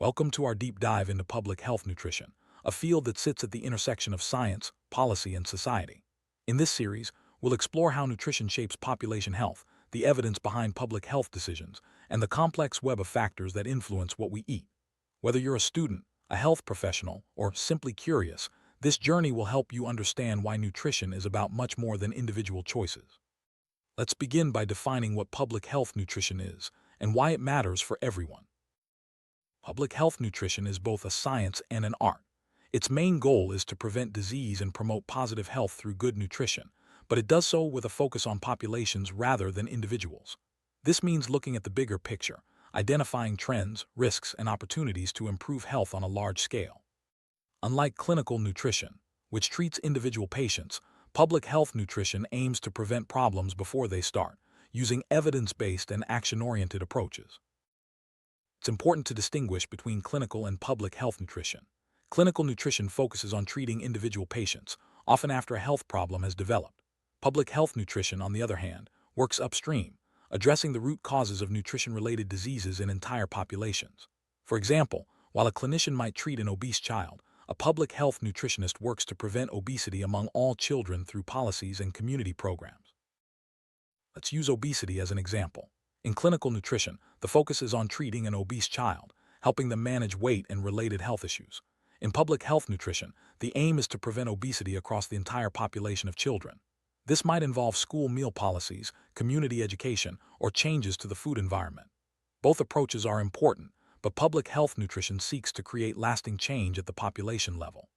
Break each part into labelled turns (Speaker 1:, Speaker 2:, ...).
Speaker 1: Welcome to our deep dive into public health nutrition, a field that sits at the intersection of science, policy, and society. In this series, we'll explore how nutrition shapes population health, the evidence behind public health decisions, and the complex web of factors that influence what we eat. Whether you're a student, a health professional, or simply curious, this journey will help you understand why nutrition is about much more than individual choices. Let's begin by defining what public health nutrition is and why it matters for everyone. Public health nutrition is both a science and an art. Its main goal is to prevent disease and promote positive health through good nutrition, but it does so with a focus on populations rather than individuals. This means looking at the bigger picture, identifying trends, risks, and opportunities to improve health on a large scale. Unlike clinical nutrition, which treats individual patients, public health nutrition aims to prevent problems before they start, using evidence-based and action-oriented approaches. It's important to distinguish between clinical and public health nutrition. Clinical nutrition focuses on treating individual patients, often after a health problem has developed. Public health nutrition, on the other hand, works upstream, addressing the root causes of nutrition-related diseases in entire populations. For example, while a clinician might treat an obese child, a public health nutritionist works to prevent obesity among all children through policies and community programs. Let's use obesity as an example. In clinical nutrition, the focus is on treating an obese child, helping them manage weight and related health issues. In public health nutrition, the aim is to prevent obesity across the entire population of children. This might involve school meal policies, community education, or changes to the food environment. Both approaches are important, but public health nutrition seeks to create lasting change at the population level.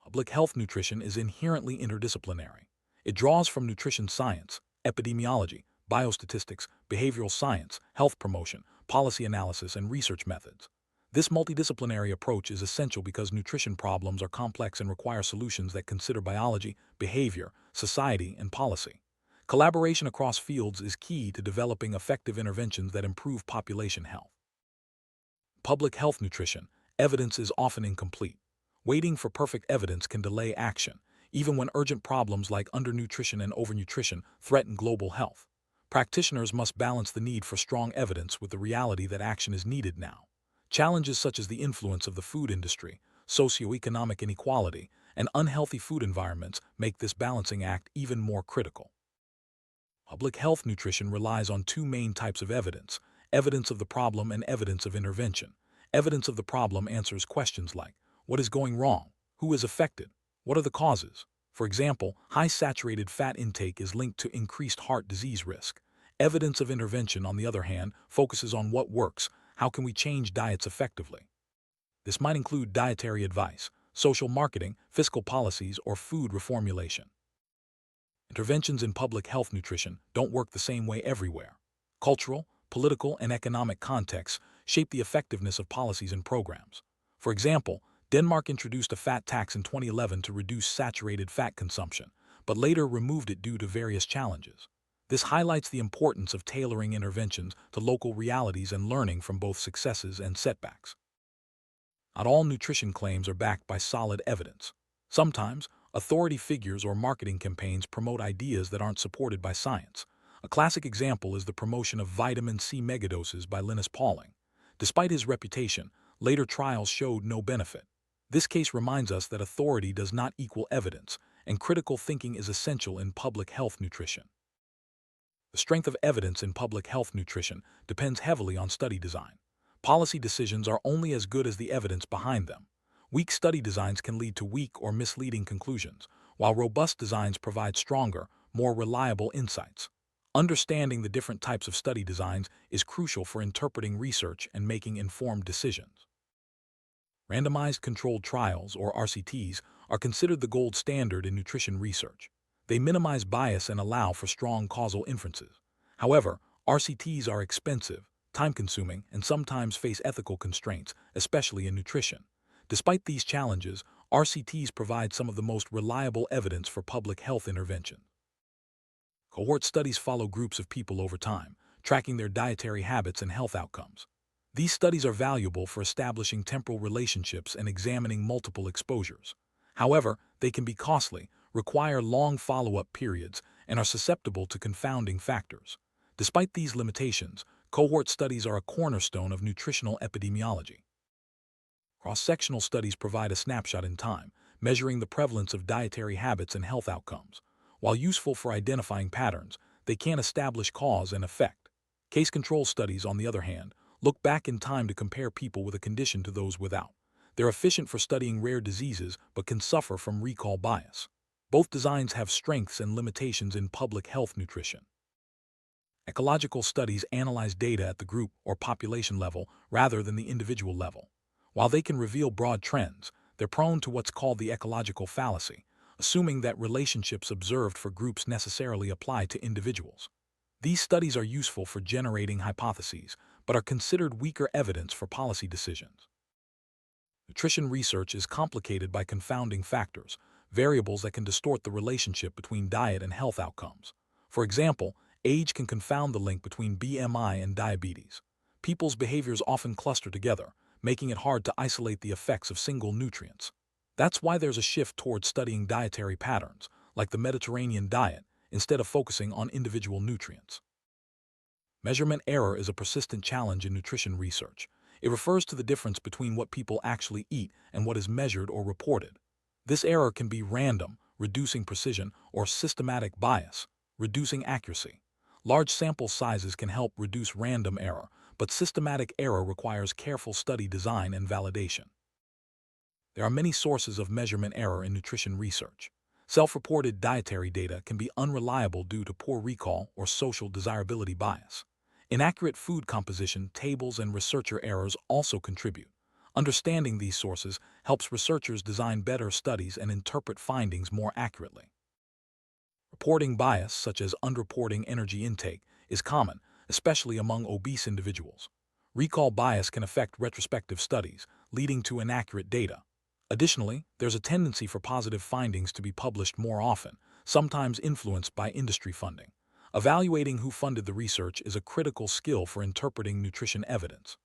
Speaker 1: Public health nutrition is inherently interdisciplinary. It draws from nutrition science, epidemiology, biostatistics, behavioral science, health promotion, policy analysis, and research methods. This multidisciplinary approach is essential because nutrition problems are complex and require solutions that consider biology, behavior, society, and policy. Collaboration across fields is key to developing effective interventions that improve population health. Public health nutrition, evidence is often incomplete. Waiting for perfect evidence can delay action, even when urgent problems like undernutrition and overnutrition threaten global health. Practitioners must balance the need for strong evidence with the reality that action is needed now. Challenges such as the influence of the food industry, socioeconomic inequality, and unhealthy food environments make this balancing act even more critical. Public health nutrition relies on two main types of evidence: evidence of the problem and evidence of intervention. Evidence of the problem answers questions like, what is going wrong? Who is affected? What are the causes? For example, high saturated fat intake is linked to increased heart disease risk. Evidence of intervention, on the other hand, focuses on what works. How can we change diets effectively? This might include dietary advice, social marketing, fiscal policies, or food reformulation. Interventions in public health nutrition don't work the same way everywhere. Cultural, political, and economic contexts shape the effectiveness of policies and programs. For example, Denmark introduced a fat tax in 2011 to reduce saturated fat consumption, but later removed it due to various challenges. This highlights the importance of tailoring interventions to local realities and learning from both successes and setbacks. Not all nutrition claims are backed by solid evidence. Sometimes, authority figures or marketing campaigns promote ideas that aren't supported by science. A classic example is the promotion of vitamin C megadoses by Linus Pauling. Despite his reputation, later trials showed no benefit. This case reminds us that authority does not equal evidence, and critical thinking is essential in public health nutrition. The strength of evidence in public health nutrition depends heavily on study design. Policy decisions are only as good as the evidence behind them. Weak study designs can lead to weak or misleading conclusions, while robust designs provide stronger, more reliable insights. Understanding the different types of study designs is crucial for interpreting research and making informed decisions. Randomized controlled trials, or RCTs, are considered the gold standard in nutrition research. They minimize bias and allow for strong causal inferences. However, RCTs are expensive, time-consuming, and sometimes face ethical constraints, especially in nutrition. Despite these challenges, RCTs provide some of the most reliable evidence for public health intervention. Cohort studies follow groups of people over time, tracking their dietary habits and health outcomes. These studies are valuable for establishing temporal relationships and examining multiple exposures. However, they can be costly, require long follow-up periods, and are susceptible to confounding factors. Despite these limitations, Cohort studies are a cornerstone of nutritional epidemiology. Cross-sectional studies provide a snapshot in time, measuring the prevalence of dietary habits and health outcomes. While useful for identifying patterns, they can't establish cause and effect. Case control studies, on the other hand, look back in time to compare people with a condition to those without. They're efficient for studying rare diseases but can suffer from recall bias. Both designs have strengths and limitations in public health nutrition. Ecological studies analyze data at the group or population level rather than the individual level. While they can reveal broad trends, they're prone to what's called the ecological fallacy, assuming that relationships observed for groups necessarily apply to individuals. These studies are useful for generating hypotheses, but are considered weaker evidence for policy decisions. Nutrition research is complicated by confounding factors, variables that can distort the relationship between diet and health outcomes. For example, age can confound the link between BMI and diabetes. People's behaviors often cluster together, making it hard to isolate the effects of single nutrients. That's why there's a shift towards studying dietary patterns, like the Mediterranean diet, instead of focusing on individual nutrients. Measurement error is a persistent challenge in nutrition research. It refers to the difference between what people actually eat and what is measured or reported. This error can be random, reducing precision, or systematic bias, reducing accuracy. Large sample sizes can help reduce random error, but systematic error requires careful study design and validation. There are many sources of measurement error in nutrition research. Self-reported dietary data can be unreliable due to poor recall or social desirability bias. Inaccurate food composition tables and researcher errors also contribute. Understanding these sources helps researchers design better studies and interpret findings more accurately. Reporting bias, such as underreporting energy intake, is common, especially among obese individuals. Recall bias can affect retrospective studies, leading to inaccurate data. Additionally, there's a tendency for positive findings to be published more often, sometimes influenced by industry funding. Evaluating who funded the research is a critical skill for interpreting nutrition evidence.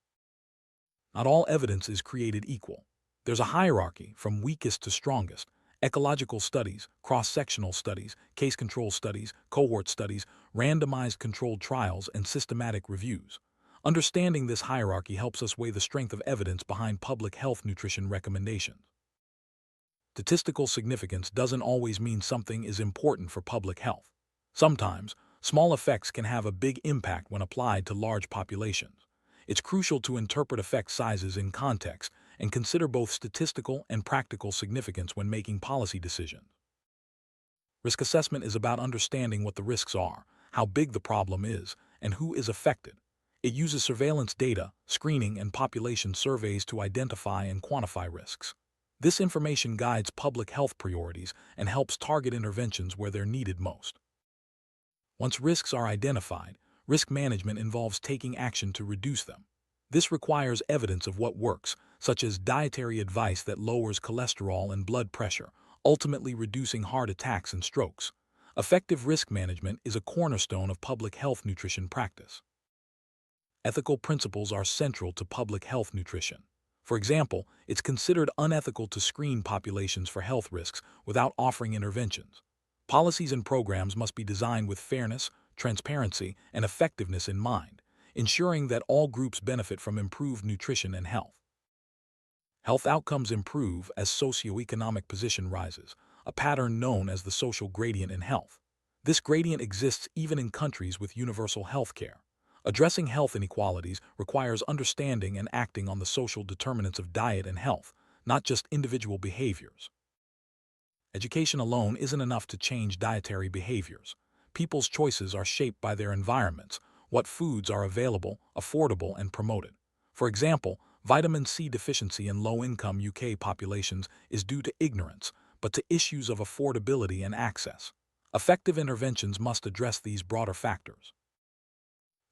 Speaker 1: Not all evidence is created equal. There's a hierarchy from weakest to strongest. Ecological studies, cross-sectional studies, case control studies, cohort studies, randomized controlled trials, and systematic reviews. Understanding this hierarchy helps us weigh the strength of evidence behind public health nutrition recommendations. Statistical significance doesn't always mean something is important for public health. Sometimes, small effects can have a big impact when applied to large populations. It's crucial to interpret effect sizes in context and consider both statistical and practical significance when making policy decisions. Risk assessment is about understanding what the risks are, how big the problem is, and who is affected. It uses surveillance data, screening, and population surveys to identify and quantify risks. This information guides public health priorities and helps target interventions where they're needed most. Once risks are identified, risk management involves taking action to reduce them. This requires evidence of what works, such as dietary advice that lowers cholesterol and blood pressure, ultimately reducing heart attacks and strokes. Effective risk management is a cornerstone of public health nutrition practice. Ethical principles are central to public health nutrition. For example, it's considered unethical to screen populations for health risks without offering interventions. Policies and programs must be designed with fairness, transparency, and effectiveness in mind, ensuring that all groups benefit from improved nutrition and health. Health outcomes improve as socioeconomic position rises, a pattern known as the social gradient in health. This gradient exists even in countries with universal health care. Addressing health inequalities requires understanding and acting on the social determinants of diet and health, not just individual behaviors. Education alone isn't enough to change dietary behaviors. People's choices are shaped by their environments, what foods are available, affordable, and promoted. For example, vitamin C deficiency in low-income UK populations is due to ignorance, but to issues of affordability and access. Effective interventions must address these broader factors.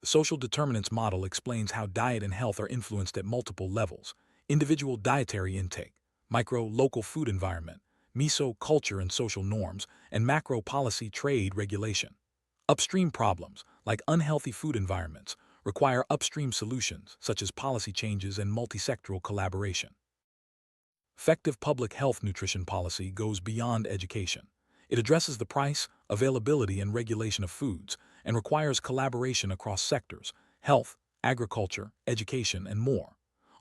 Speaker 1: The social determinants model explains how diet and health are influenced at multiple levels: individual dietary intake, micro-local food environment, meso-culture and social norms, and macro-policy trade regulation. Upstream problems, like unhealthy food environments, require upstream solutions, such as policy changes and multisectoral collaboration. Effective public health nutrition policy goes beyond education. It addresses the price, availability, and regulation of foods, and requires collaboration across sectors: health, agriculture, education, and more.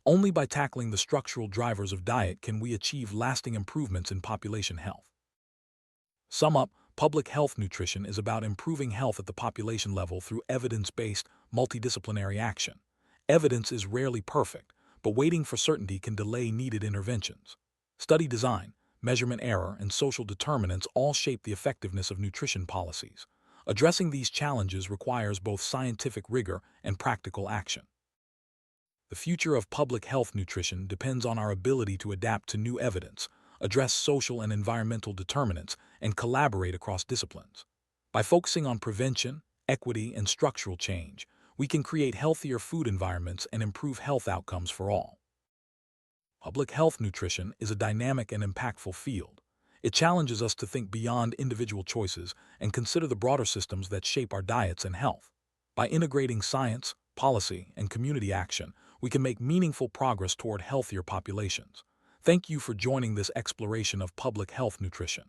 Speaker 1: Only by tackling the structural drivers of diet can we achieve lasting improvements in population health. Sum up, public health nutrition is about improving health at the population level through evidence-based, multidisciplinary action. Evidence is rarely perfect, but waiting for certainty can delay needed interventions. Study design, measurement error, and social determinants all shape the effectiveness of nutrition policies. Addressing these challenges requires both scientific rigor and practical action. The future of public health nutrition depends on our ability to adapt to new evidence, address social and environmental determinants, and collaborate across disciplines. By focusing on prevention, equity, and structural change, we can create healthier food environments and improve health outcomes for all. Public health nutrition is a dynamic and impactful field. It challenges us to think beyond individual choices and consider the broader systems that shape our diets and health. By integrating science, policy, and community action, we can make meaningful progress toward healthier populations. Thank you for joining this exploration of public health nutrition.